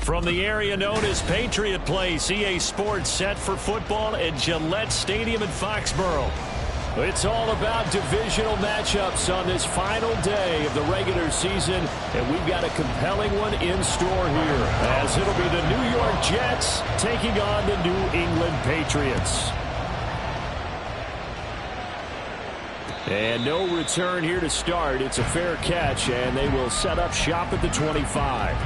From the area known as Patriot Place, EA Sports set for football at Gillette Stadium in Foxborough. It's all about divisional matchups on this final day of the regular season, and we've got a compelling one in store here, as it'll be the New York Jets taking on the New England Patriots. And no return here to start. It's a fair catch, and they will set up shop at the 25.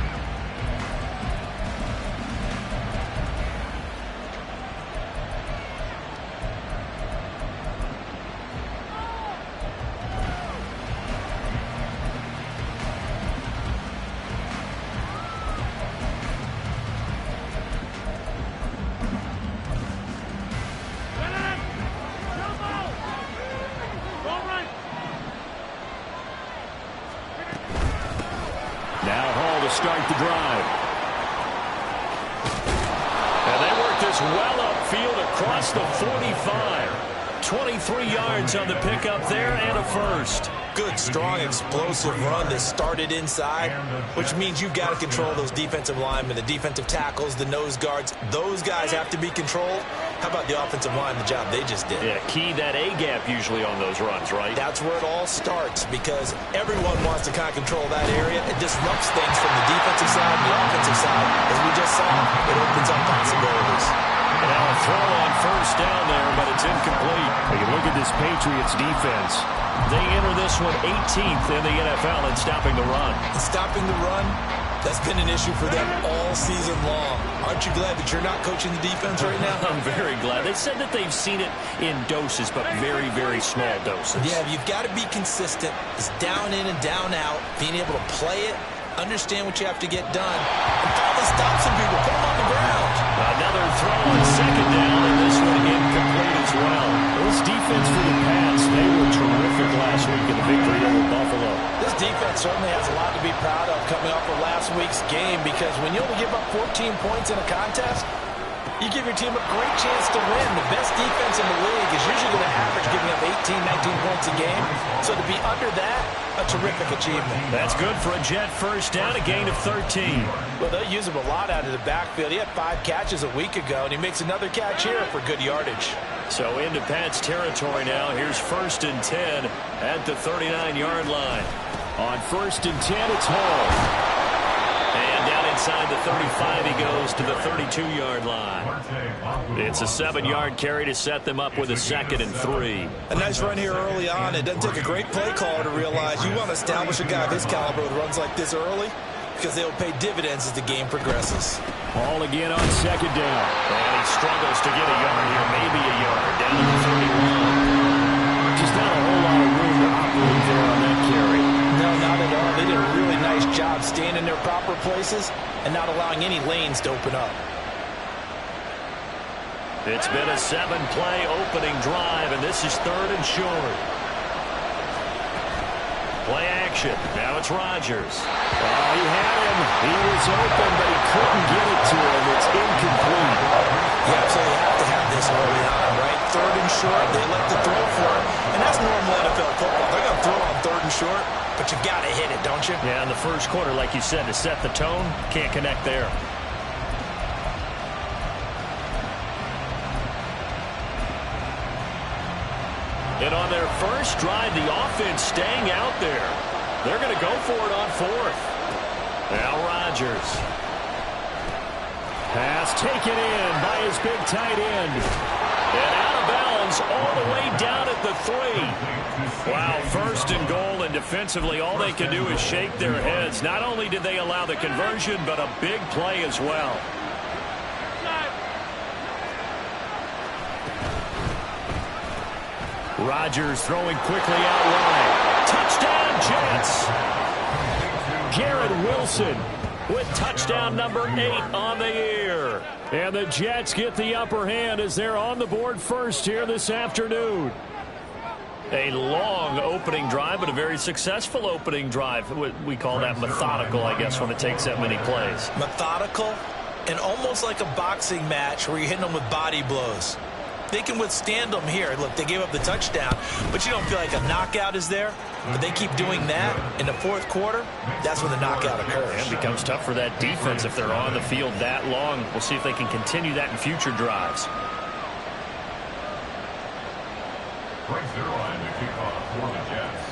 Start the drive. And they work this well upfield across the 45. 23 yards on the pickup there and a first. Good, strong, explosive run that started inside, which means you've got to control those defensive linemen, the defensive tackles, the nose guards. Those guys have to be controlled. How about the offensive line, the job they just did? Yeah, key that A-gap usually on those runs, right? That's where it all starts, because everyone wants to kind of control that area. It disrupts things from the defensive side and the offensive side. As we just saw, it opens up possibilities. Now a throw on first down there, but it's incomplete. You look at this Patriots defense. They enter this one 18th in the NFL in stopping the run. And stopping the run, that's been an issue for them all season long. Aren't you glad that you're not coaching the defense right now? I'm very glad. They said that they've seen it in doses, but very, very small doses. Yeah, you've got to be consistent. It's down in and down out, being able to play it, understand what you have to get done, and finally stop some people, put them on the ground. Another throw on second down, and this one incomplete as well. This defense for the Pats, they were terrific last week in the victory over Buffalo. This defense certainly has a lot to be proud of coming off of last week's game, because when you only give up 14 points in a contest, you give your team a great chance to win. The best defense in the league is usually going to average giving up 18, 19 points a game. So to be under that, a terrific achievement. That's good for a Jet first down, a gain of 13. Well, they'll use him a lot out of the backfield. He had 5 catches a week ago, and he makes another catch here for good yardage. So into Pat's territory now. Here's first and 10 at the 39-yard line. On first and 10, it's Hall. And down inside the 35, he goes to the 32-yard line. It's a 7-yard carry to set them up with a 2nd and 3. A nice run here early on. It doesn't take a great play caller to realize you want to establish a guy of his caliber with runs like this early, because they'll pay dividends as the game progresses. Ball again on second down. And he struggles to get a yard here, maybe a yard, down to the 31. Just not a whole lot of room to operate there on that carry. No, not at all. They did a really nice job staying in their proper places and not allowing any lanes to open up. It's been a 7-play opening drive, and this is 3rd and short. Play action. Now it's Rodgers. Oh, he had him. He was open, but he couldn't get it to him. It's incomplete. You absolutely have to have this early on, right? 3rd and short. They let the throw for it. And that's normal NFL football. They're going to throw on 3rd and short, but you got to hit it, don't you? Yeah, in the first quarter, like you said, to set the tone, can't connect there. And on their first drive, the offense staying out there. They're going to go for it on 4th. Now Rodgers. Pass taken in by his big tight end. And out of bounds all the way down at the 3. Wow, 1st and goal, and defensively all they can do is shake their heads. Not only did they allow the conversion, but a big play as well. Rodgers throwing quickly out wide. Touchdown, Jets. Garrett Wilson with touchdown number 8 on the year. And the Jets get the upper hand as they're on the board first here this afternoon. A long opening drive, but a very successful opening drive. We call that methodical, I guess, when it takes that many plays. Methodical and almost like a boxing match where you're hitting them with body blows. they can withstand them here. Look, they gave up the touchdown, but you don't feel like a knockout is there. But they keep doing that in the fourth quarter, that's when the knockout occurs. And it becomes tough for that defense if they're on the field that long. We'll see if they can continue that in future drives. Right zero line to kick off for the Jets.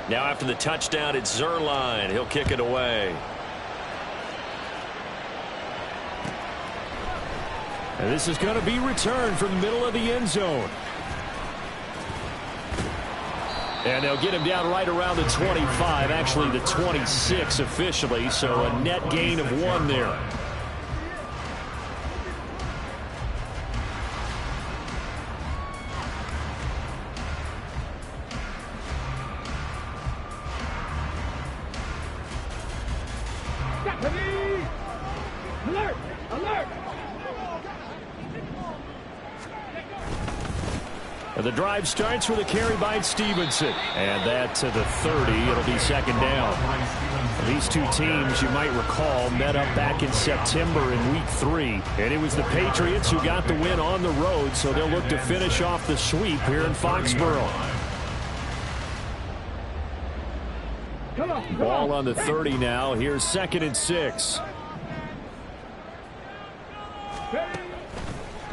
Now after the touchdown, it's Zerline. He'll kick it away. And this is going to be returned from the middle of the end zone. And they'll get him down right around the 25, actually the 26 officially, so a net gain of 1 there. Alert! Alert! And the drive starts with a carry by Stevenson. And that to the 30. It'll be second down. These two teams, you might recall, met up back in September in Week 3. And it was the Patriots who got the win on the road, so they'll look to finish off the sweep here in Foxborough. Ball on the 30 now. Here's 2nd and 6.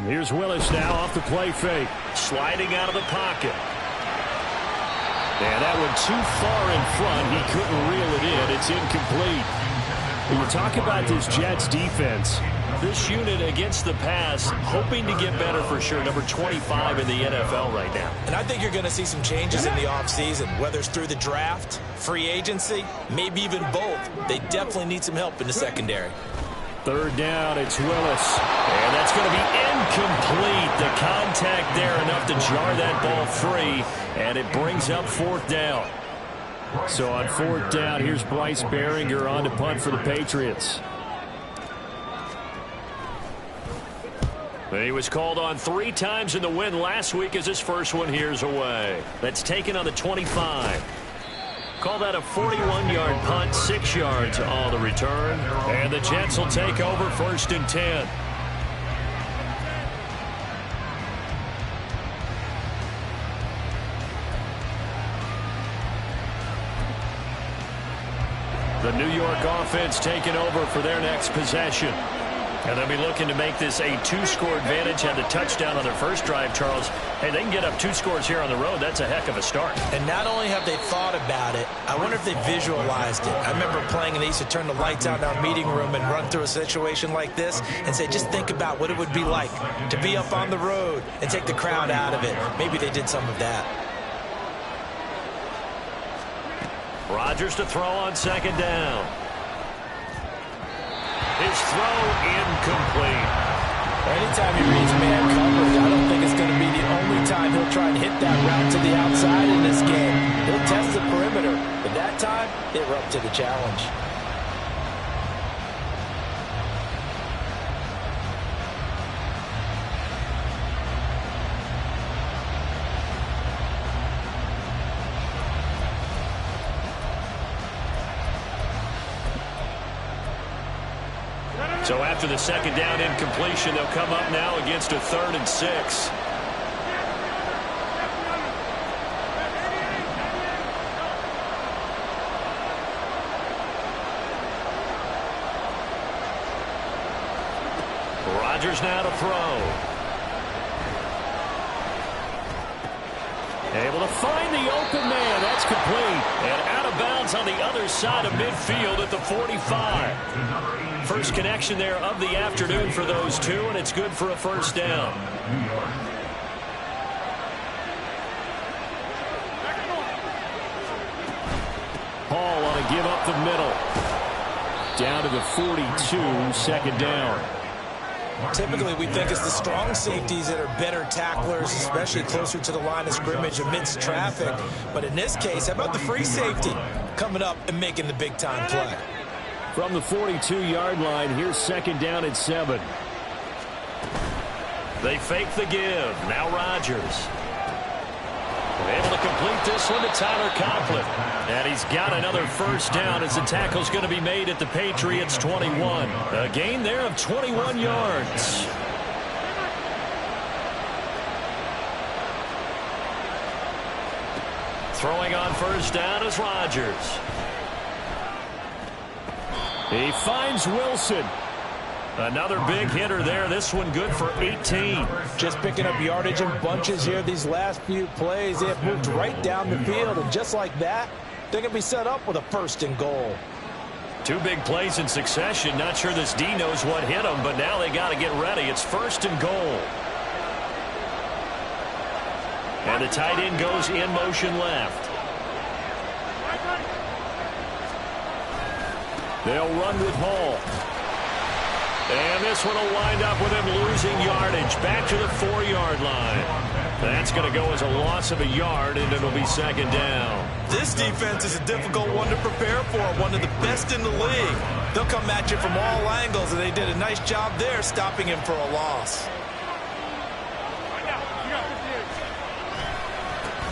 Here's Willis now off the play fake. Sliding out of the pocket. And that one too far in front. He couldn't reel it in. It's incomplete. When you talk about this Jets defense, this unit against the pass, hoping to get better for sure. Number 25 in the NFL right now. And I think you're going to see some changes in the offseason, whether it's through the draft, free agency, maybe even both. They definitely need some help in the secondary. 3rd down, it's Willis. And that's going to be incomplete. The contact there enough to jar that ball free, and it brings up 4th down. So on 4th down, here's Bryce Behringer on to punt for the Patriots. He was called on 3 times in the win last week as his first one here's away. That's taken on the 25. Call that a 41-yard punt, 6 yards on the return. And the Jets will take over 1st and 10. The New York offense taking over for their next possession. And they'll be looking to make this a 2-score advantage. Had the touchdown on their first drive, Charles. Hey, they can get up 2 scores here on the road. That's a heck of a start. And not only have they thought about it, I wonder if they visualized it. I remember playing and they used to turn the lights out in our meeting room and run through a situation like this and say, just think about what it would be like to be up on the road and take the crowd out of it. Maybe they did some of that. Rodgers to throw on 2nd down. His throw incomplete. Anytime he reads man coverage, I don't think it's going to be the only time he'll try and hit that route to the outside in this game. He'll test the perimeter, but that time, they were up to the challenge. So after the 2nd down incompletion, they'll come up now against a 3rd and 6. Rodgers now to throw. Able to find the open man. That's complete. And out of bounds on the other side of midfield at the 45. First connection there of the afternoon for those two, and it's good for a 1st down. Hall on a give up the middle. Down to the 42, 2nd down. Typically, we think it's the strong safeties that are better tacklers, especially closer to the line of scrimmage amidst traffic. But in this case, how about the free safety coming up and making the big-time play? From the 42-yard line, here's 2nd down at 7. They fake the give. Now Rodgers. Able to complete this one to Tyler Conklin. And he's got another first down as the tackle's going to be made at the Patriots 21. A gain there of 21 yards. Throwing on first down is Rodgers. He finds Wilson. Another big hitter there. This one good for 18. Just picking up yardage in bunches here these last few plays. They have moved right down the field, and just like that, they're going to be set up with a first and goal. Two big plays in succession. Not sure this D knows what hit them, but now they got to get ready. It's first and goal. And the tight end goes in motion left. They'll run with Hall. And this one will wind up with him losing yardage back to the 4-yard line. That's going to go as a loss of a yard, and it'll be second down. This defense is a difficult one to prepare for, one of the best in the league. They'll come at you from all angles, and they did a nice job there stopping him for a loss.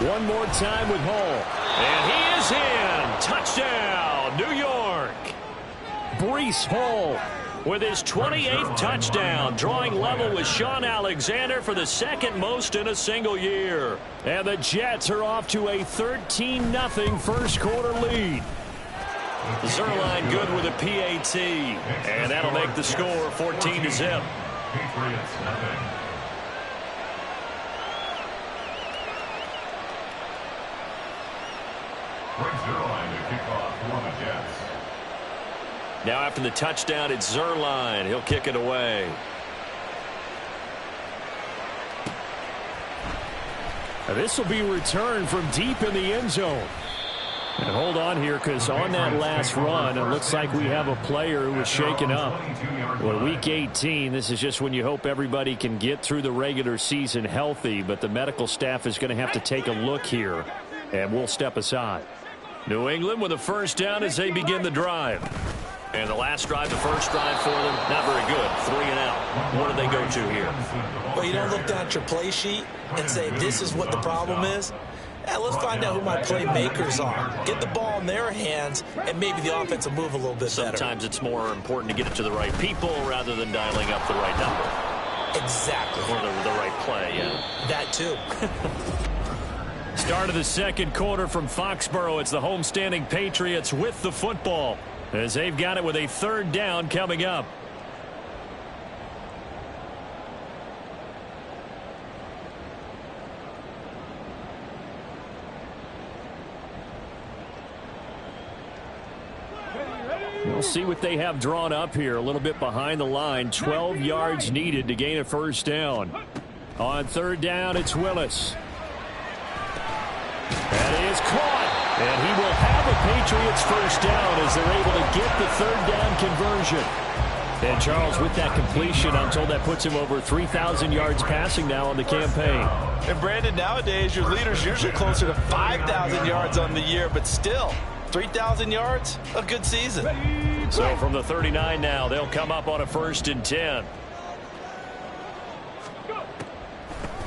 One more time with Hall. And he is in. Touchdown, New York. Breece Hall with his 28th touchdown, drawing level with Sean Alexander for the second most in a single year. And the Jets are off to a 13-0 first quarter lead. Zerline good with a PAT, and that'll make the score 14-0. Patriots nothing. Greg Zerline to kick off for the Jets. Now after the touchdown, it's Zerline. He'll kick it away. This will be returned from deep in the end zone. And hold on here, because on that last run, it looks like we have a player who was shaken up. Well, week 18, this is just when you hope everybody can get through the regular season healthy, but the medical staff is going to have to take a look here, and we'll step aside. New England with a first down as they begin the drive. And the last drive, the first drive for them, not very good. 3 and out. What do they go to here? Well, you don't look down at your play sheet and say, this is what the problem is. Let's find out who my playmakers are. Get the ball in their hands, and maybe the offense will move a little bit better. Sometimes it's more important to get it to the right people rather than dialing up the right number. Exactly. Or the right play, yeah. That too. Start of the second quarter from Foxborough. It's the homestanding Patriots with the football, as they've got it with a third down coming up. We'll see what they have drawn up here. A little bit behind the line. 12 yards needed to gain a first down. On third down, it's Willis. That is caught. And he will have a Patriots first down as they're able to get the third down conversion. And Charles, with that completion, I'm told that puts him over 3,000 yards passing now on the campaign. And Brandon, nowadays your leader's usually closer to 5,000 yards on the year, but still, 3,000 yards, a good season. So from the 39 now, they'll come up on a 1st and 10.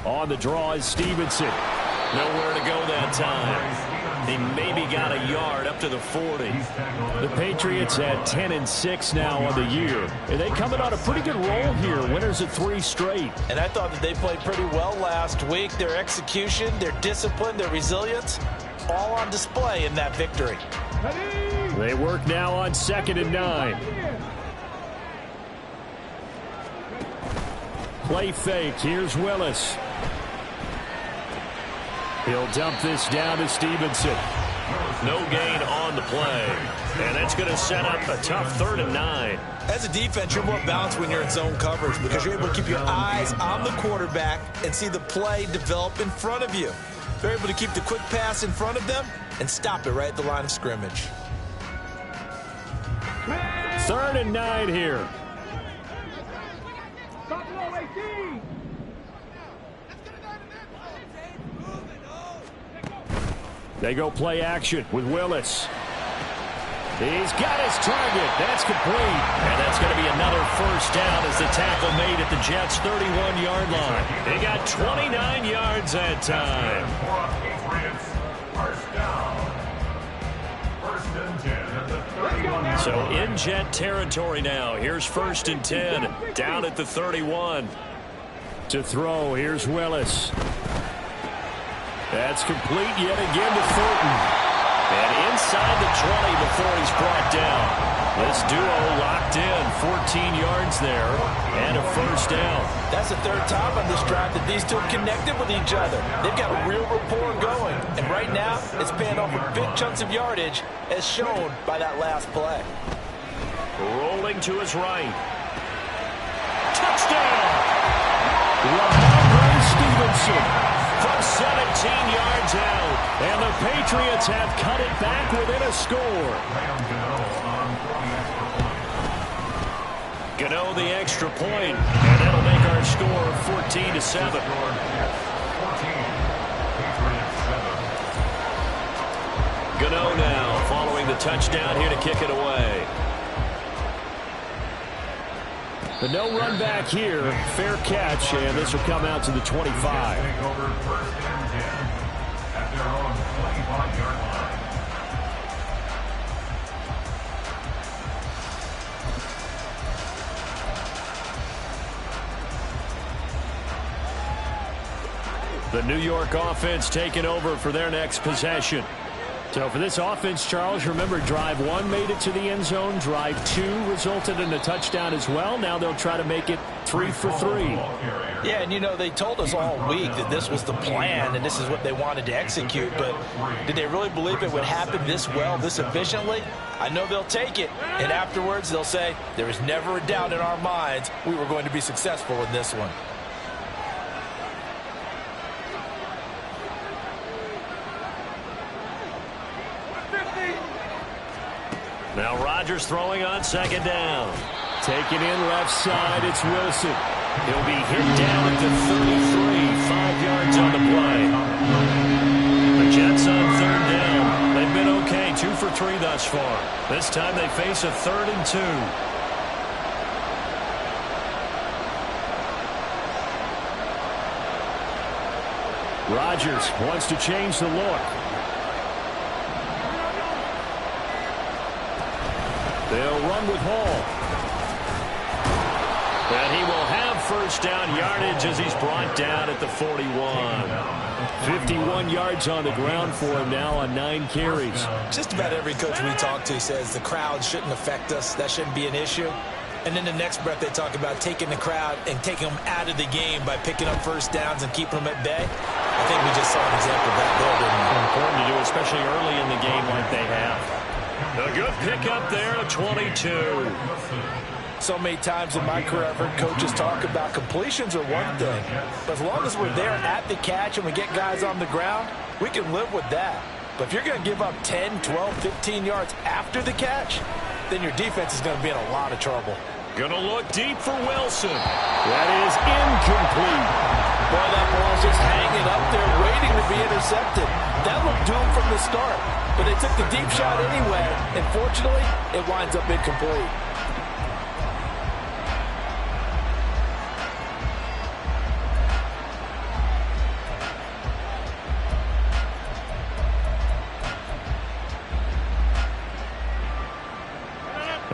On the draw is Stevenson. Nowhere to go that time. He maybe got a yard up to the 40. The Patriots at 10-6 now on the year. And they coming on a pretty good roll here. Winners of 3 straight. And I thought that they played pretty well last week. Their execution, their discipline, their resilience, all on display in that victory. They work now on 2nd and 9. Play fake. Here's Willis. He'll dump this down to Stevenson. No gain on the play. And that's going to set up a tough 3rd and 9. As a defense, you're more balanced when you're in zone coverage because you're able to keep your eyes on the quarterback and see the play develop in front of you. They're able to keep the quick pass in front of them and stop it right at the line of scrimmage. 3rd and 9 here. They go play action with Willis. He's got his target. That's complete. And that's going to be another first down as the tackle made at the Jets' 31-yard line. They got 29 yards that time. First down. First and 10 at the 31. So in Jet territory now. Here's first and 10. Down at the 31. To throw, here's Willis. That's complete yet again to Thornton. And inside the 20 before he's brought down. This duo locked in, 14 yards there, and a first down. That's the third time on this drive that these two have connected with each other. They've got a real rapport going. And right now, it's paying off with big chunks of yardage, as shown by that last play. Rolling to his right. Touchdown! Ramondre Stevenson from 17 yards out. And the Patriots have cut it back within a score. Gano the extra point, and that'll make our score 14-7. Gano now following the touchdown here to kick it away. But no run back here. Fair catch, and this will come out to the 25. The New York offense taking over for their next possession. So for this offense, Charles, remember drive 1 made it to the end zone. Drive 2 resulted in a touchdown as well. Now they'll try to make it 3 for 3. Yeah, and you know, they told us all week that this was the plan and this is what they wanted to execute. But did they really believe it would happen this well, this efficiently? I know they'll take it. And afterwards, they'll say, there was never a doubt in our minds we were going to be successful in this one. Now Rodgers throwing on second down. Taken in left side, it's Wilson. He'll be hit down at the 33, 5 yards on the play. The Jets on third down. They've been okay, 2 for 3 thus far. This time they face a 3rd and 2. Rodgers wants to change the look. They'll run with Hall. And he will have first down yardage as he's brought down at the 41. 51 yards on the ground for him now on 9 carries. Just about every coach we talk to says the crowd shouldn't affect us. That shouldn't be an issue. And then the next breath they talk about taking the crowd and taking them out of the game by picking up first downs and keeping them at bay. I think we just saw an example of that there, didn't we? Important to do, especially early in the game like they have. A good pickup there at 22. So many times in my career, I've heard coaches talk about completions are one thing. But as long as we're there at the catch and we get guys on the ground, we can live with that. But if you're going to give up 10, 12, 15 yards after the catch, then your defense is going to be in a lot of trouble. Going to look deep for Wilson. That is incomplete. Boy, that ball's just hanging up there waiting to be intercepted. That looked doomed from the start. But they took the deep shot anyway, and fortunately, it winds up incomplete.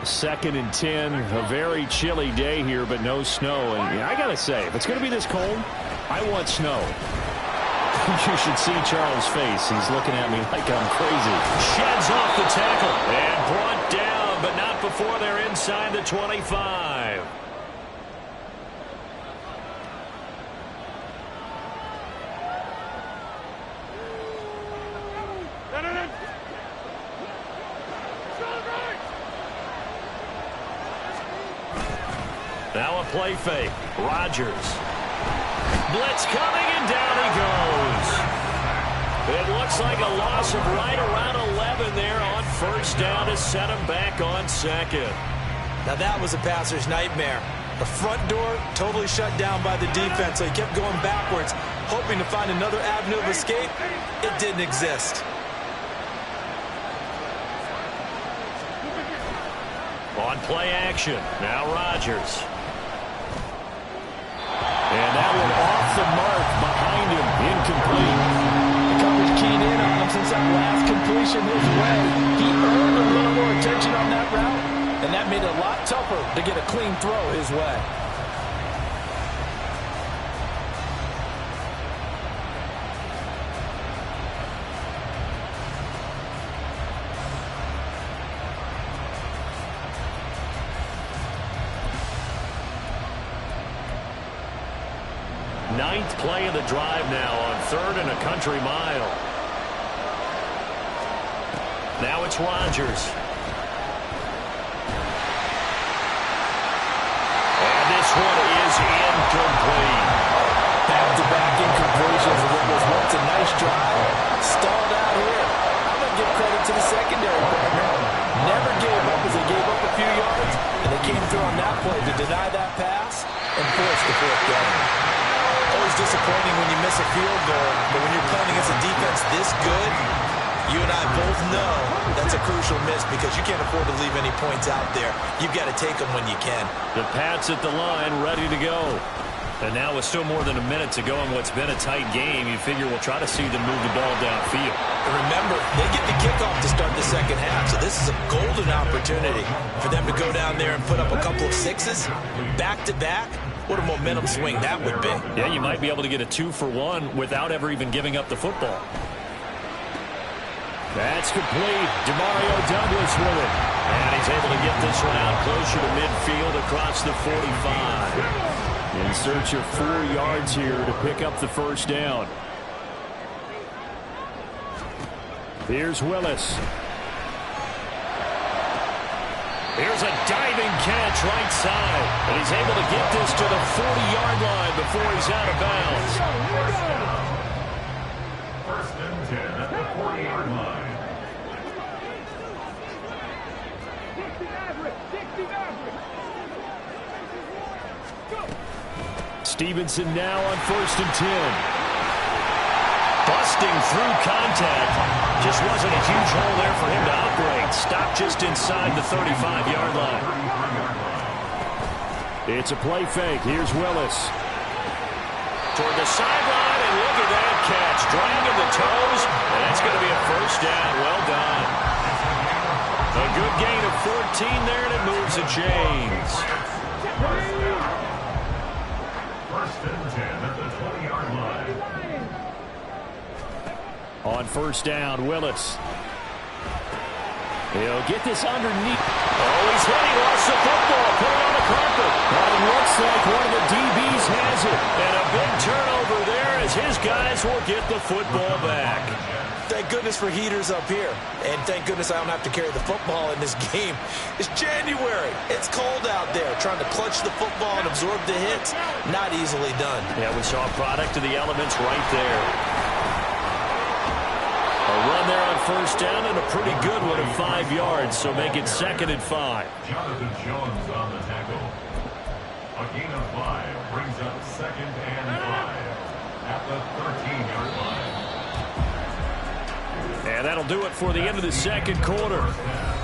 Second and 10, a very chilly day here, but no snow. And I got to say, if it's going to be this cold, I want snow. You should see Charles' face. He's looking at me like I'm crazy. Sheds off the tackle and brought down, but not before they're inside the 25. Now a play fake. Rodgers. Blitz coming, and down he goes. It looks like a loss of right around 11 there on first down to set him back on second. Now that was a passer's nightmare. The front door totally shut down by the defense, so he kept going backwards, hoping to find another avenue of escape. It didn't exist. On play action, now Rodgers. And that one off the mark behind him, incomplete. The coverage keyed in on him since that last completion his way. He earned a little more attention on that route, and that made it a lot tougher to get a clean throw his way. Ninth play of the drive now on 3rd and a country mile. Now it's Rodgers. And this one is incomplete. Back-to-back incompletions of what was once a nice drive. Stalled out here. I'm going to give credit to the secondary partner. Never gave up as they gave up a few yards, and they came through on that play to deny that pass and force the 4th down. Always disappointing when you miss a field goal, but when you're playing against a defense this good, you and I both know that's a crucial miss because you can't afford to leave any points out there. You've got to take them when you can. The Pats at the line, ready to go. And now with still more than a minute to go in what's been a tight game, you figure we'll try to see them move the ball downfield. And remember, they get the kickoff to start the second half, so this is a golden opportunity for them to go down there and put up a couple of sixes back-to-back. What a momentum swing that would be. Yeah, you might be able to get a 2-for-1 without ever even giving up the football. That's complete. Demario Douglas with it. And he's able to get this one out closer to midfield across the 45. In search of 4 yards here to pick up the first down. Here's Willis. Here's a diving catch right side. And he's able to get this to the 40-yard line before he's out of bounds. First and 10 at the 40-yard line. 60 average. Stevenson now on 1st and 10. Busting through contact. Just wasn't a huge hole there for him to operate. Stopped just inside the 35-yard line. It's a play fake. Here's Willis. Toward the sideline, and look at that catch. Dragging the toes, and that's going to be a first down. Well done. A good gain of 14 there, and it moves the chains. First and 10 at the 20-yard line. On first down, Willis. He'll get this underneath. Oh, he's hit. He lost the football. Put it on the carpet. But it looks like one of the DBs has it. And a big turnover there as his guys will get the football back. Thank goodness for heaters up here. And thank goodness I don't have to carry the football in this game. It's January. It's cold out there. Trying to clutch the football and absorb the hits, not easily done. Yeah, we saw a product of the elements right there. A run there on first down and a pretty good one of 5 yards, so make it 2nd and 5. Jonathan Jones on the tackle. A gain of 5 brings up 2nd and 5 at the 13-yard line. And that'll do it for the end of the second quarter.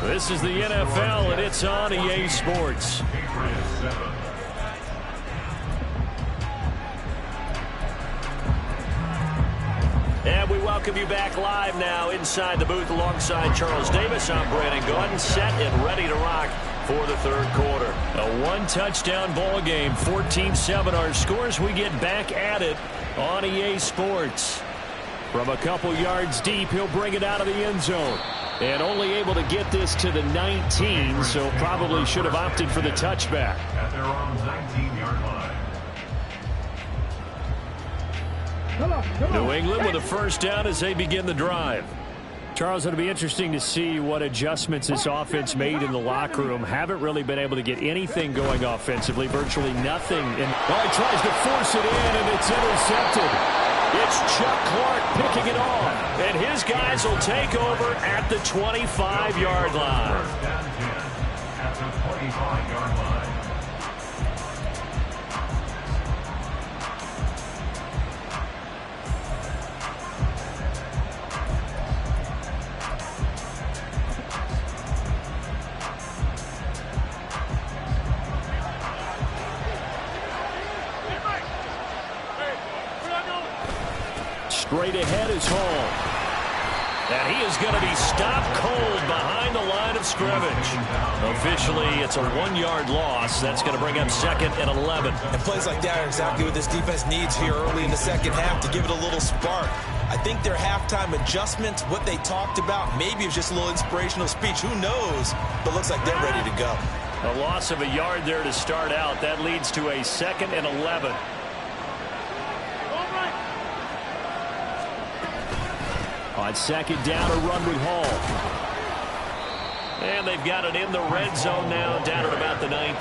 This is the NFL, and it's on EA Sports. Patriots 7. And we welcome you back live now inside the booth alongside Charles Davis. I'm Brandon Gordon, set and ready to rock for the third quarter. A one-touchdown ball game, 14-7 our scores. We get back at it on EA Sports. From a couple yards deep, he'll bring it out of the end zone. And only able to get this to the 19, so probably should have opted for the touchback. At their own 19-yard line. New England with a first down as they begin the drive. Charles, it'll be interesting to see what adjustments this offense made in the locker room. Haven't really been able to get anything going offensively, virtually nothing. And he tries to force it in, and it's intercepted. It's Chuck Clark picking it off, and his guys will take over at the 25-yard line. First and 10 at the 25-yard line. Straight ahead is Hall. And he is going to be stopped cold behind the line of scrimmage. Officially, it's a 1-yard loss. That's going to bring up 2nd and 11. And plays like that are exactly what this defense needs here early in the second half to give it a little spark. I think their halftime adjustments, what they talked about, maybe it was just a little inspirational speech. Who knows? But looks like they're ready to go. A loss of a yard there to start out. That leads to a 2nd and 11. On 2nd down, a run with Hall. And they've got it in the red zone now, down at about the 19.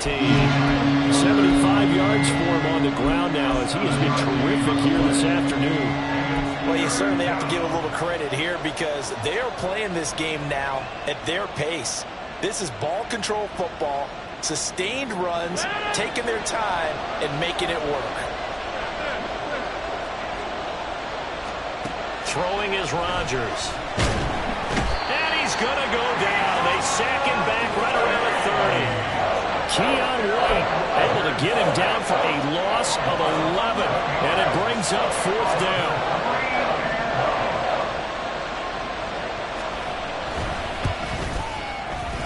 75 yards for him on the ground now, as he has been terrific here this afternoon. Well, you certainly have to give a little credit here because they are playing this game now at their pace. This is ball control football, sustained runs, taking their time, and making it work. Throwing is Rodgers. And he's going to go down. They sack him back right around the 30. Keon White able to get him down for a loss of 11. And it brings up 4th down.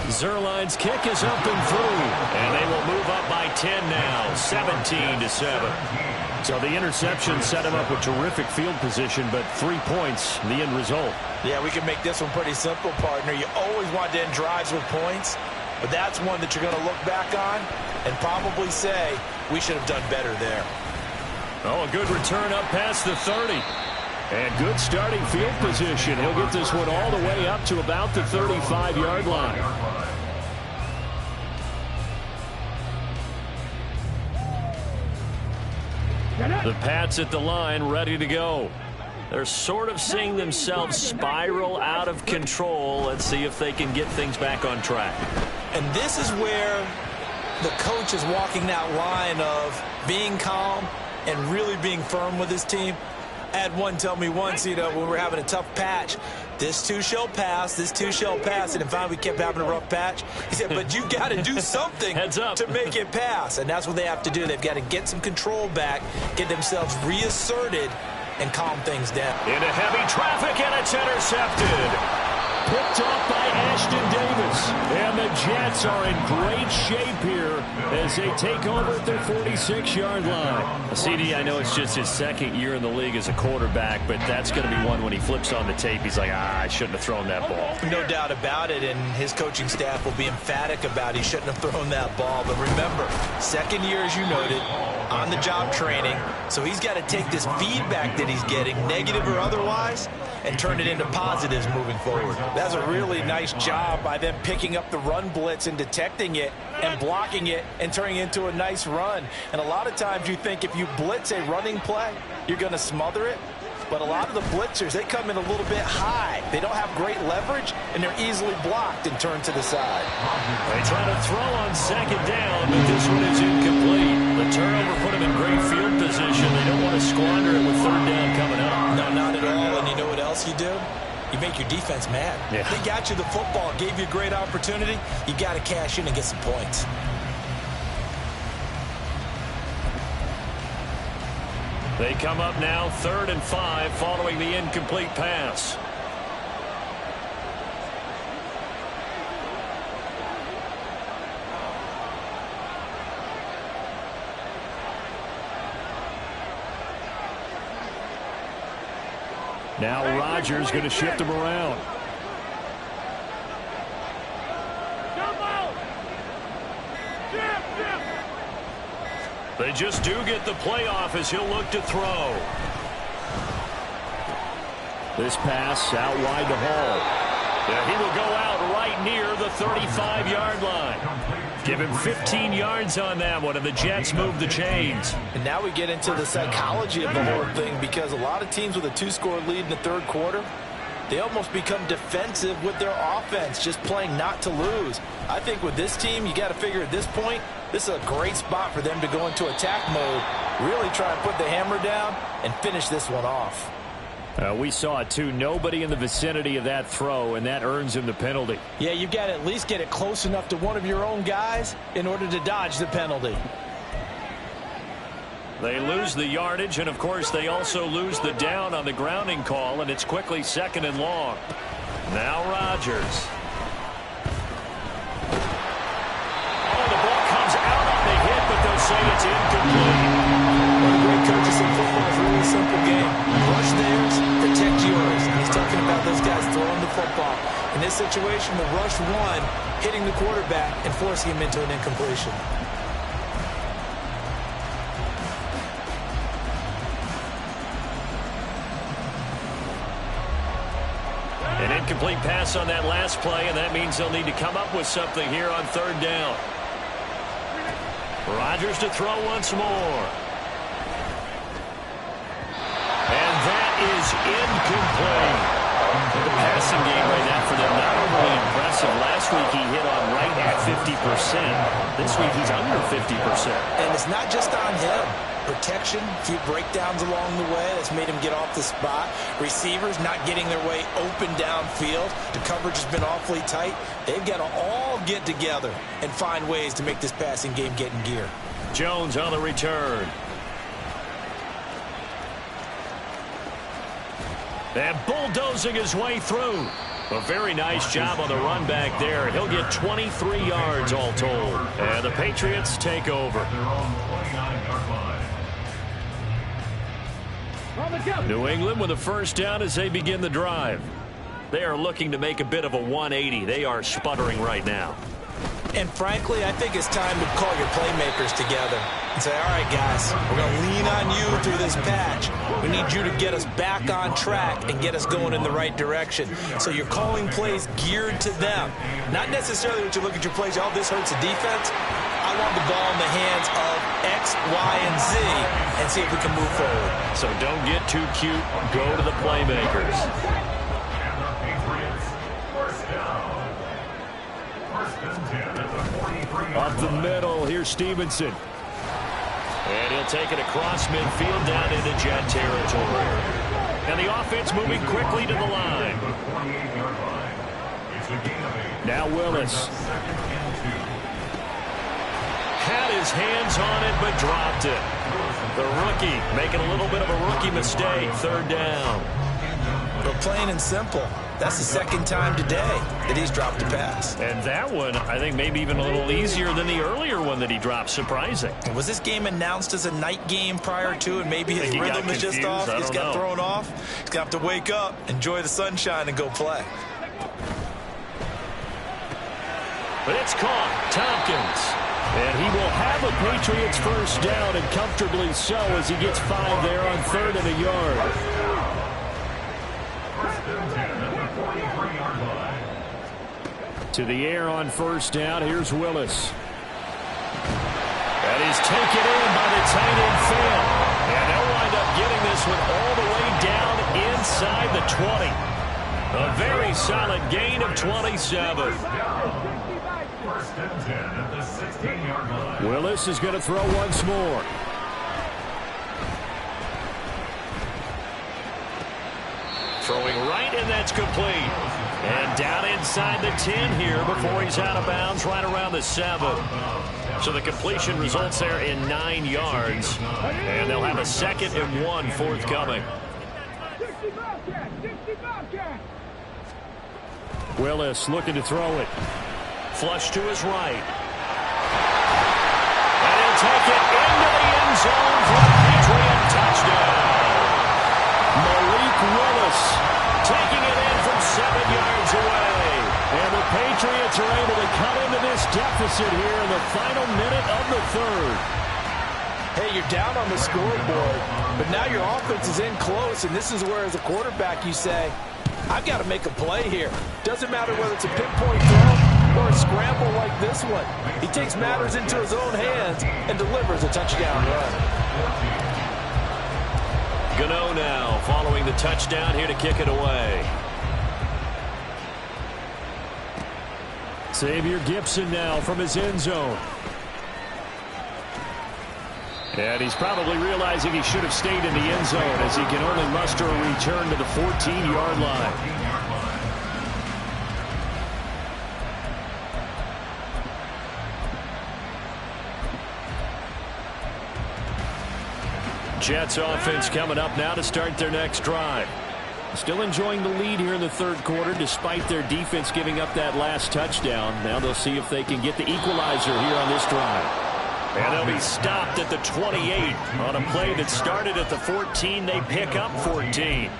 Zuerlein's kick is up and through. And they will move up by 10 now, 17-7. So the interception set him up with terrific field position, but 3 points, the end result. Yeah, we can make this one pretty simple, partner. You always want to end drives with points, but that's one that you're going to look back on and probably say, we should have done better there. Oh, a good return up past the 30. And good starting field position. He'll get this one all the way up to about the 35-yard line. The Pats at the line, ready to go. They're sort of seeing themselves spiral out of control. Let's see if they can get things back on track. And this is where the coach is walking that line of being calm and really being firm with his team. I had one tell me once, when we were having a tough patch, this too shall pass, this too shall pass. And finally we kept having a rough patch. He said, but you got to do something to make it pass. And that's what they have to do. They've got to get some control back, get themselves reasserted, and calm things down. Into heavy traffic, and it's intercepted. Picked off by Ashton Davis. And the Jets are in great shape here as they take over at their 46-yard line. CD, I know it's just his 2nd year in the league as a quarterback, but that's going to be one when he flips on the tape, he's like, I shouldn't have thrown that ball. No doubt about it, and his coaching staff will be emphatic about he shouldn't have thrown that ball. But remember, 2nd year, as you noted, on-the-job training, so he's got to take this feedback that he's getting, negative or otherwise, and turn it into positives moving forward. That's a really nice job by them picking up the run blitz and detecting it and blocking it and turning it into a nice run. And a lot of times you think if you blitz a running play, you're going to smother it. But a lot of the blitzers, they come in a little bit high. They don't have great leverage, and they're easily blocked and turned to the side. They try to throw on 2nd down, but this one is incomplete. The turnover put them in great field position. They don't want to squander it with 3rd down coming up. No, not at all. And you know what else you do? You make your defense mad. Yeah. They got you the football, gave you a great opportunity. You got to cash in and get some points. They come up now 3rd and 5 following the incomplete pass. Now Rodgers going to shift him around. They just do get the playoff as he'll look to throw. This pass out wide to Hall. Yeah, he will go out right near the 35-yard line. Give him 15 yards on that one, and the Jets move the chains. And now we get into the psychology of the whole thing, because a lot of teams with a 2-score lead in the 3rd quarter, they almost become defensive with their offense, just playing not to lose. I think with this team, you got to figure at this point, this is a great spot for them to go into attack mode, really try and put the hammer down and finish this one off. We saw it too. Nobody in the vicinity of that throw, and that earns him the penalty. Yeah, you've got to at least get it close enough to one of your own guys in order to dodge the penalty. They lose the yardage, and, of course, they also lose the down on the grounding call, and it's quickly 2nd and long. Now Rodgers. Oh, the ball comes out on the hit, but they'll say it's incomplete. One of the great coaches in football is a really simple game. Rush theirs, protect yours. And he's talking about those guys throwing the football. In this situation, the rush one, hitting the quarterback and forcing him into an incompletion. An incomplete pass on that last play, and that means they'll need to come up with something here on 3rd down. Rodgers to throw once more. And that is incomplete. The passing game right now for them, not overly impressive. Last week he hit on right at 50%. This week he's under 50%. And it's not just on him. Protection, few breakdowns along the way. That's made him get off the spot. Receivers not getting their way open downfield. The coverage has been awfully tight. They've got to all get together and find ways to make this passing game get in gear. Jones on the return. And bulldozing his way through. A very nice job on the run back there. He'll get 23 yards all told. And the Patriots take over. New England with a 1st down as they begin the drive. They are looking to make a bit of a 180. They are sputtering right now. And frankly, I think it's time to call your playmakers together and say, all right, guys, we're going to lean on you through this patch. We need you to get us back on track and get us going in the right direction. So you're calling plays geared to them. Not necessarily when you look at your plays, oh, this hurts the defense. I want the ball in the hands of X, Y, and Z and see if we can move forward. So don't get too cute. Go to the playmakers. Up the middle, here's Stevenson. And he'll take it across midfield down into Jet territory. And the offense moving quickly to the line. Now Willis. Had his hands on it, but dropped it. The rookie making a little bit of a rookie mistake. 3rd down. But plain and simple, that's the 2nd time today that he's dropped a pass. And that one, I think, maybe even a little easier than the earlier one that he dropped. Surprising. Was this game announced as a night game prior to, and maybe his rhythm is just off? He's got thrown off. He's going to have to wake up, enjoy the sunshine, and go play. But it's caught. Tompkins. And he will have a Patriots 1st down, and comfortably so, as he gets 5 there on 3rd and a yard. To the air on 1st down. Here's Willis. That is taken in by the tight end Phil. And they'll wind up getting this one all the way down inside the 20. A very solid gain of 27. Willis is going to throw once more. Throwing right, and that's complete. And down inside the 10 here before he's out of bounds, right around the 7. So the completion results there in 9 yards. And they'll have a 2nd and 1 forthcoming. Willis looking to throw it. Flush to his right. And he'll take it into the end zone for a Patriot touchdown. Malik Willis taking it in from 7 yards away. And the Patriots are able to cut into this deficit here in the final minute of the 3rd. Hey, you're down on the scoreboard, but now your offense is in close, and this is where, as a quarterback, you say, I've got to make a play here. Doesn't matter whether it's a pinpoint throw or a scramble like this one. He takes matters into his own hands and delivers a touchdown run. Gano now following the touchdown here to kick it away. Xavier Gibson now from his end zone. And he's probably realizing he should have stayed in the end zone as he can only muster a return to the 14-yard line. Jets offense coming up now to start their next drive. Still enjoying the lead here in the third quarter despite their defense giving up that last touchdown. Now they'll see if they can get the equalizer here on this drive. And they'll be stopped at the 28 on a play that started at the 14. They pick up 14.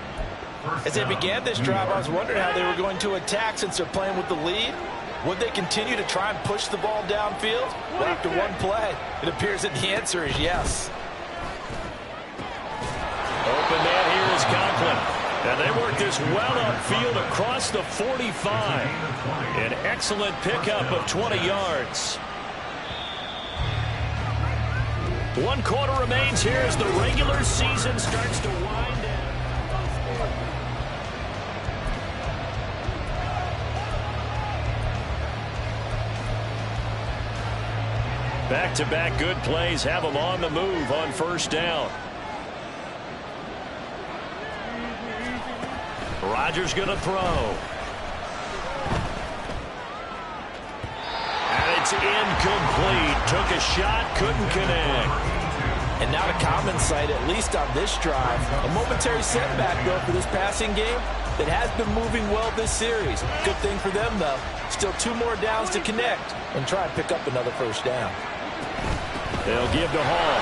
As they began this drive, I was wondering how they were going to attack since they're playing with the lead. Would they continue to try and push the ball downfield? Well, after one play, it appears that the answer is yes. Open man here is Conklin. And they work this well upfield across the 45. An excellent pickup of 20 yards. 1 quarter remains here as the regular season starts to wind down. Back-to-back good plays have them on the move on first down. Rodgers going to throw. And it's incomplete. Took a shot, couldn't connect. And not a common sight, at least on this drive. A momentary setback, though, for this passing game that has been moving well this series. Good thing for them, though. Still 2 more downs to connect and try and pick up another first down. They'll give to Hall.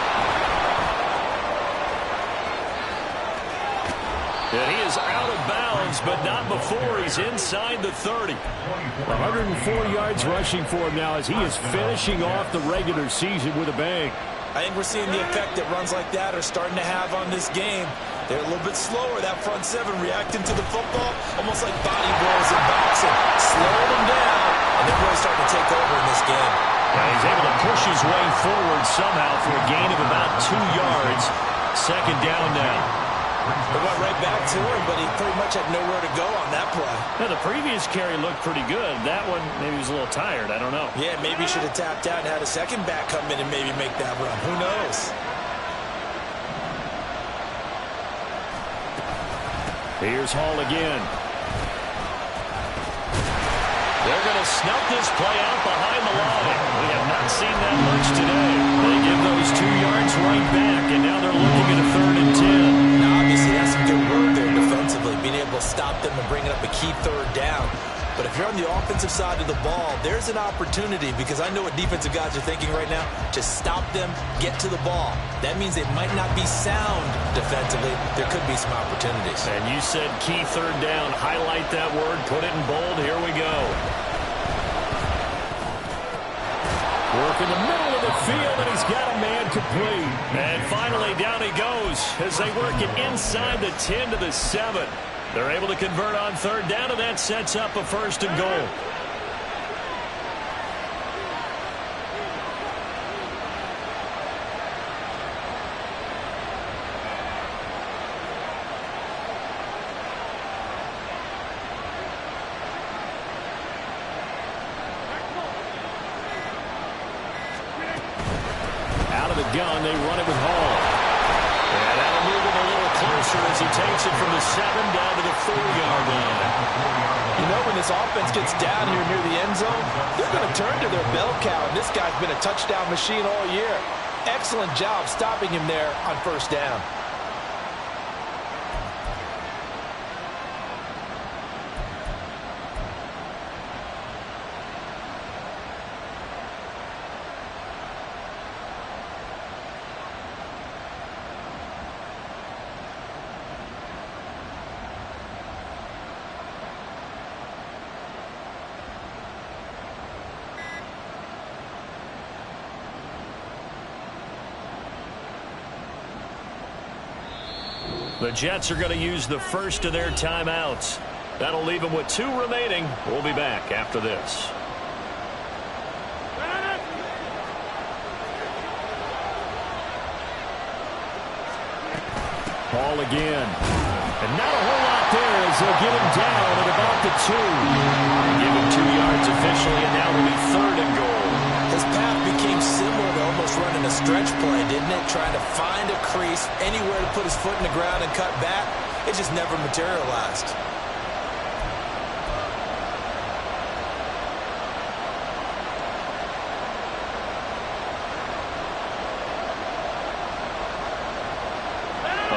And he is out of bounds, but not before he's inside the 30. 104 yards rushing for him now as he is finishing off the regular season with a bang. I think we're seeing the effect that runs like that are starting to have on this game. They're a little bit slower, that front seven, reacting to the football, almost like body blows in boxing. Slowing them down, and they're really starting to take over in this game. Yeah, he's able to push his way forward somehow for a gain of about 2 yards. Second down now. They went right back to him, but he pretty much had nowhere to go on that play. Now, the previous carry looked pretty good. That one, maybe he was a little tired. I don't know. Yeah, maybe he should have tapped out and had a second back come in and maybe make that run. Who knows? Here's Hall again. They're going to snuff this play out behind the line. We have not seen that much today. They give those 2 yards right back, and now they're looking at a 3rd and 10. Now, obviously, that's some good work there defensively, being able to stop them and bringing up a key 3rd down. But if you're on the offensive side of the ball, there's an opportunity, because I know what defensive guys are thinking right now, to stop them, get to the ball. That means they might not be sound defensively. There could be some opportunities. And you said key 3rd down. Highlight that word. Put it in bold. Here we go. Work in the middle of the field, and he's got a man complete. And finally, down he goes as they work it inside the 10 to the 7. They're able to convert on 3rd down, and that sets up a 1st and goal. Out of the gun, they run it with Hall. And that'll move him a little closer as he takes it from the 7 down to the 4-yard line. You know, when this offense gets down here near the end zone, they're going to turn to their bell cow, and this guy's been a touchdown machine all year. Excellent job stopping him there on 1st down. The Jets are going to use the first of their timeouts. That'll leave them with 2 remaining. We'll be back after this. Ball again. And not a whole lot there as they'll get him down at about the 2. Give him 2 yards officially, and now it'll be 3rd and goal. His path became similar to almost running a stretch play, didn't it? Trying to find a crease, anywhere to put his foot in the ground and cut back. It just never materialized.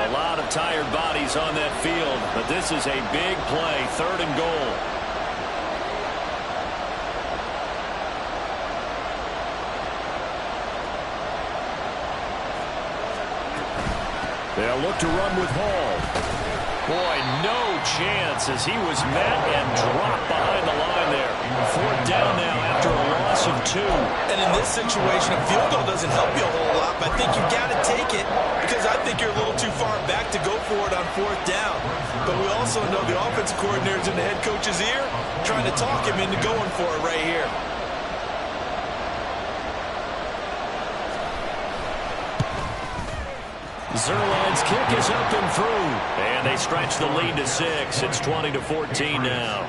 A lot of tired bodies on that field, but this is a big play, 3rd and goal. They'll look to run with Hall. Boy, no chance as he was met and dropped behind the line there. 4th down now after a loss of 2. And in this situation, a field goal doesn't help you a whole lot, but I think you've got to take it because I think you're a little too far back to go for it on 4th down. But we also know the offensive coordinator's in the head coach's ear trying to talk him into going for it right here. Zerline's kick is up and through. And they stretch the lead to 6. It's 20-14 now.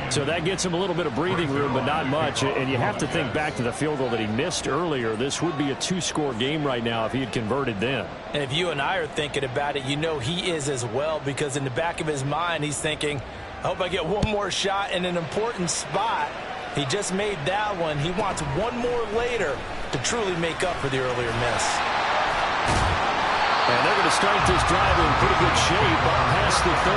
So that gets him a little bit of breathing room, but not much. And you have to think back to the field goal that he missed earlier. This would be a 2-score game right now if he had converted then. And if you and I are thinking about it, you know he is as well, because in the back of his mind, he's thinking, I hope I get one more shot in an important spot. He just made that one. He wants one more later to truly make up for the earlier miss. And they're going to start this drive in pretty good shape up past the 30.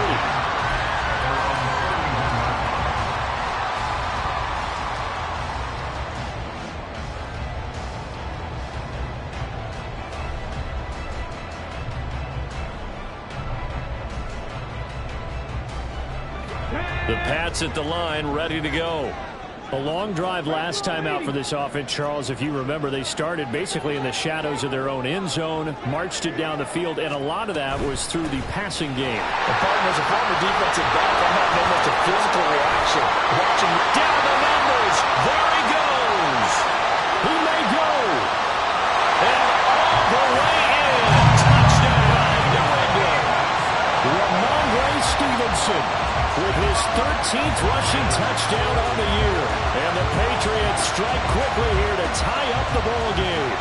The Pats at the line, ready to go. A long drive last time out for this offense, Charles. If you remember, they started basically in the shadows of their own end zone, marched it down the field, and a lot of that was through the passing game. The partner's a former defensive back. I'm having almost a physical reaction. Watching down the numbers. There he goes. He may go. And all the way in. Touchdown, New England. Ramondre Stevenson with his 13th rushing touchdown on the year. And the Patriots strike quickly here to tie up the ball game.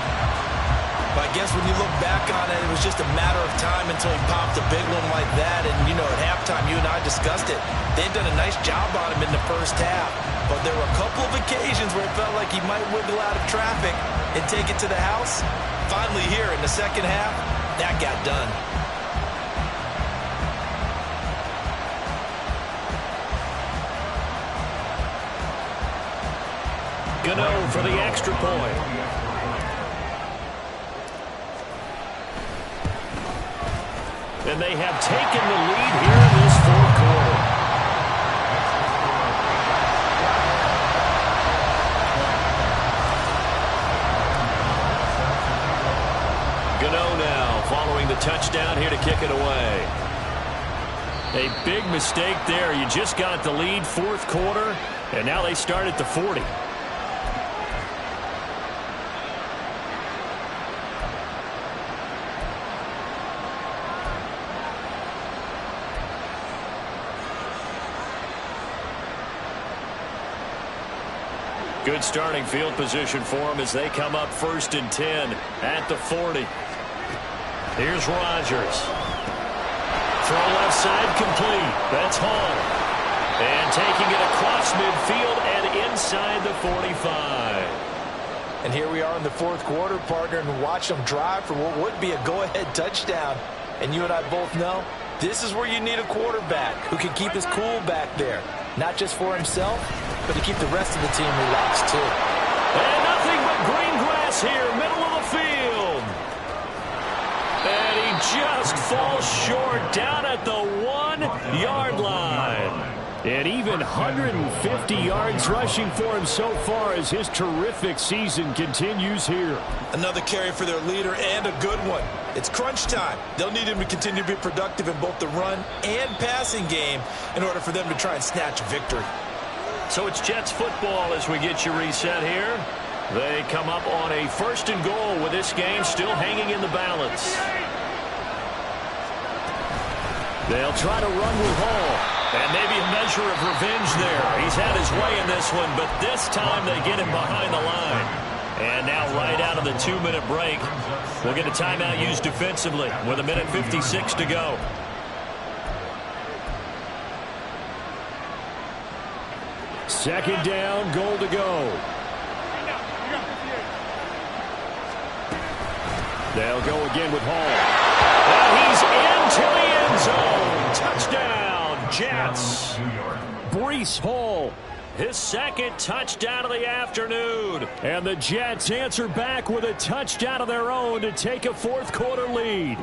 But I guess when you look back on it, it was just a matter of time until he popped a big one like that. And, you know, at halftime, you and I discussed it. They'd done a nice job on him in the first half. But there were a couple of occasions where it felt like he might wiggle out of traffic and take it to the house. Finally here in the second half, that got done. Gano for the extra point. And they have taken the lead here in this 4th quarter. Gano now following the touchdown here to kick it away. A big mistake there. You just got the lead 4th quarter, and now they start at the 40. Good starting field position for them as they come up 1st and 10 at the 40. Here's Rodgers. Throw left side complete. That's Hall. And taking it across midfield and inside the 45. And here we are in the 4th quarter, partner, and watch them drive for what would be a go-ahead touchdown. And you and I both know this is where you need a quarterback who can keep his cool back there. Not just for himself, but to keep the rest of the team relaxed, too. And nothing but green grass here, middle of the field. And he just falls short down at the 1-yard line. And even 150 yards rushing for him so far as his terrific season continues here. Another carry for their leader and a good one. It's crunch time. They'll need him to continue to be productive in both the run and passing game in order for them to try and snatch a victory. So it's Jets football as we get you reset here. They come up on a 1st and goal with this game still hanging in the balance. They'll try to run with Hall. And maybe a measure of revenge there. He's had his way in this one, but this time they get him behind the line. And now right out of the 2-minute break, we'll get a timeout used defensively with 1:56 to go. Second down, goal to go. They'll go again with Hall. And he's into the end zone. Touchdown, Jets. Breece Hall, his second touchdown of the afternoon. And the Jets answer back with a touchdown of their own to take a fourth-quarter lead.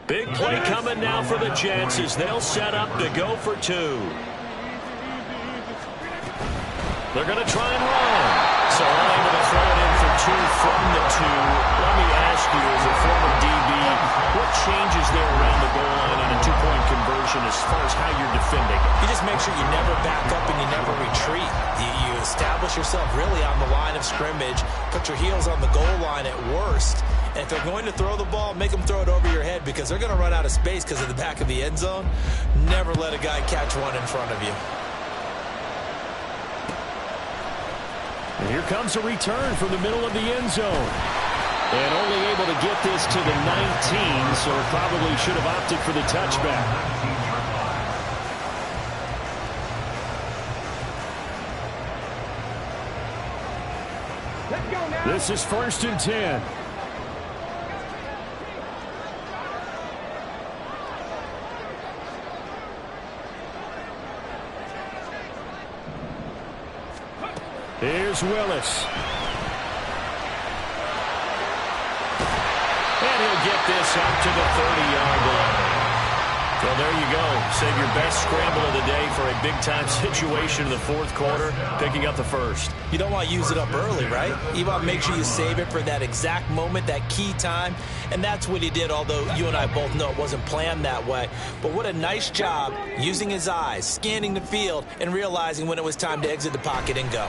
Big play coming now for the Jets as they'll set up to go for two. They're going to try and run. So unable to throw it in for two from the two. Let me ask you, as a former DB, what changes there around the goal line on a two-point conversion as far as how you're defending? You just make sure you never back up and you never retreat. You establish yourself really on the line of scrimmage, put your heels on the goal line at worst. And if they're going to throw the ball, make them throw it over your head because they're going to run out of space because of the back of the end zone. Never let a guy catch one in front of you. And here comes a return from the middle of the end zone. And only able to get this to the 19, so it probably should have opted for the touchback. Let's go now. This is 1st and 10. Here's Willis. And he'll get this up to the 30-yard line. Well, there you go. Save your best scramble of the day for a big-time situation in the fourth quarter, picking up the first. You don't want to use it up early, right? You want to make sure you save it for that exact moment, that key time. And that's what he did, although you and I both know it wasn't planned that way. But what a nice job using his eyes, scanning the field, and realizing when it was time to exit the pocket and go.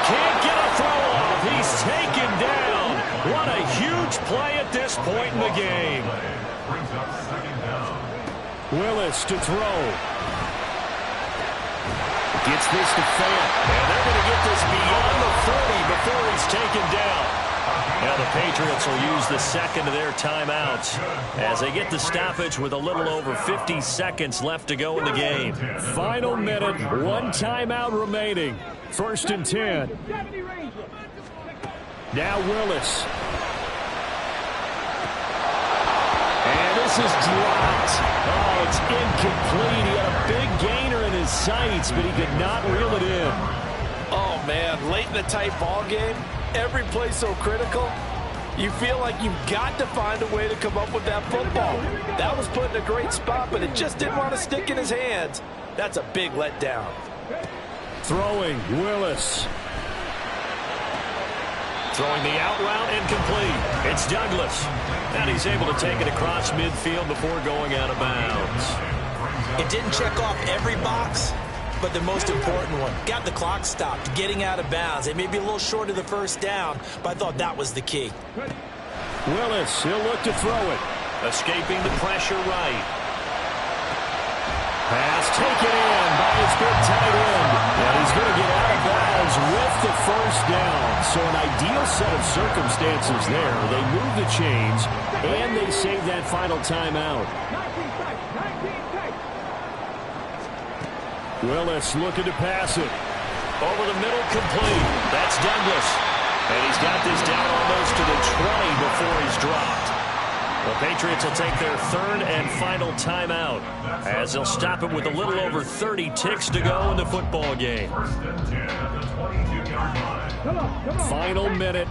Can't get a throw off. He's taken down. What a huge play at this point in the game. Willis to throw. Gets this to Fant. And they're going to get this beyond the 40 before he's taken down. Now the Patriots will use the second of their timeouts as they get the stoppage with a little over 50 seconds left to go in the game. Final minute, one timeout remaining. 1st and 10. Now Willis. And this is dropped. Oh, it's incomplete. He had a big gainer in his sights, but he could not reel it in. Oh, man, late in the tight ball game, every play so critical, you feel like you've got to find a way to come up with that football. That was put in a great spot, but it just didn't want to stick in his hands. That's a big letdown. Throwing, Willis. Throwing the out route incomplete. It's Douglas. And he's able to take it across midfield before going out of bounds. It didn't check off every box, but the most important one. Got the clock stopped, getting out of bounds. It may be a little short of the first down, but I thought that was the key. Willis, he'll look to throw it. Escaping the pressure right. Pass taken in by his big tight end. And he's going to get out of bounds with the first down. So an ideal set of circumstances there. They move the chains, and they save that final timeout. Willis looking to pass it. Over the middle, complete. That's Douglas. And he's got this down almost to the 20 before he's dropped. The Patriots will take their third and final timeout as they'll stop it with a little over 30 ticks to go in the football game. Final minute,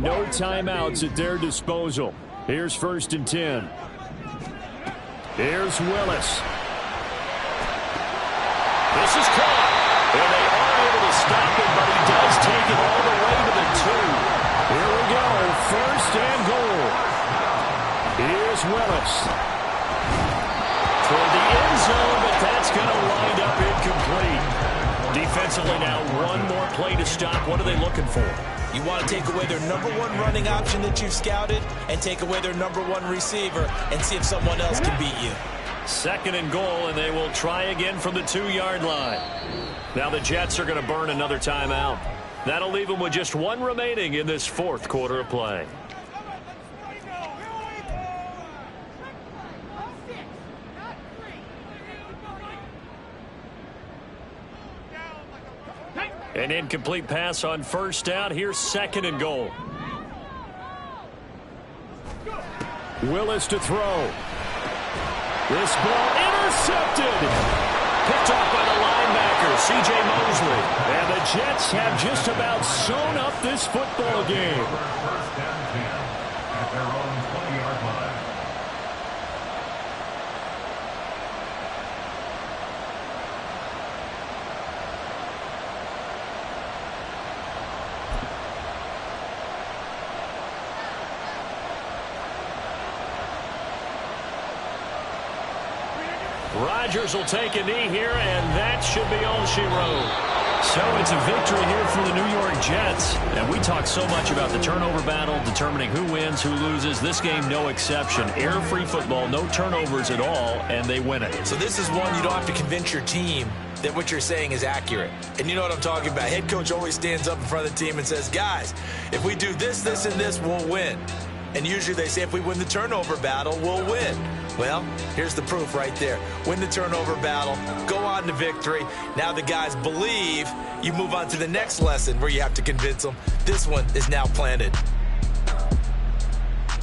no timeouts at their disposal. Here's 1st and 10. Here's Willis. This is caught. And they are able to stop it, but he does take it all the way to the 2. Here we go, 1st and goal. Here's Willis. Toward the end zone, but that's going to wind up incomplete. Defensively now, one more play to stop. What are they looking for? You want to take away their number one running option that you've scouted and take away their number one receiver and see if someone else can beat you. 2nd and goal, and they will try again from the 2-yard line. Now the Jets are going to burn another timeout. That'll leave them with just one remaining in this fourth quarter of play. An incomplete pass on first down. Here's second and goal. Willis to throw. This ball intercepted. Picked off by the linebacker, C.J. Mosley. And the Jets have just about sewn up this football game. First down 10 at their own 20-yard line. Rodgers will take a knee here, and that should be all she wrote. So it's a victory here for the New York Jets. And we talk so much about the turnover battle, determining who wins, who loses. This game, no exception. Error-free football, no turnovers at all, and they win it. So this is one you don't have to convince your team that what you're saying is accurate. And you know what I'm talking about. Head coach always stands up in front of the team and says, guys, if we do this, this, and this, we'll win. And usually they say if we win the turnover battle, we'll win. Well, here's the proof right there. Win the turnover battle, go on to victory. Now the guys believe. You move on to the next lesson where you have to convince them. This one is now planted.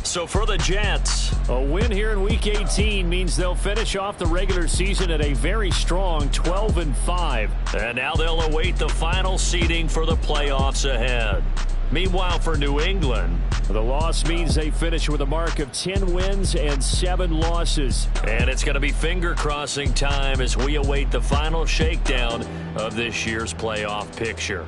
So for the Jets, a win here in Week 18 means they'll finish off the regular season at a very strong 12-5. And now they'll await the final seeding for the playoffs ahead. Meanwhile, for New England, the loss means they finish with a mark of 10 wins and 7 losses. And it's going to be finger-crossing time as we await the final shakedown of this year's playoff picture.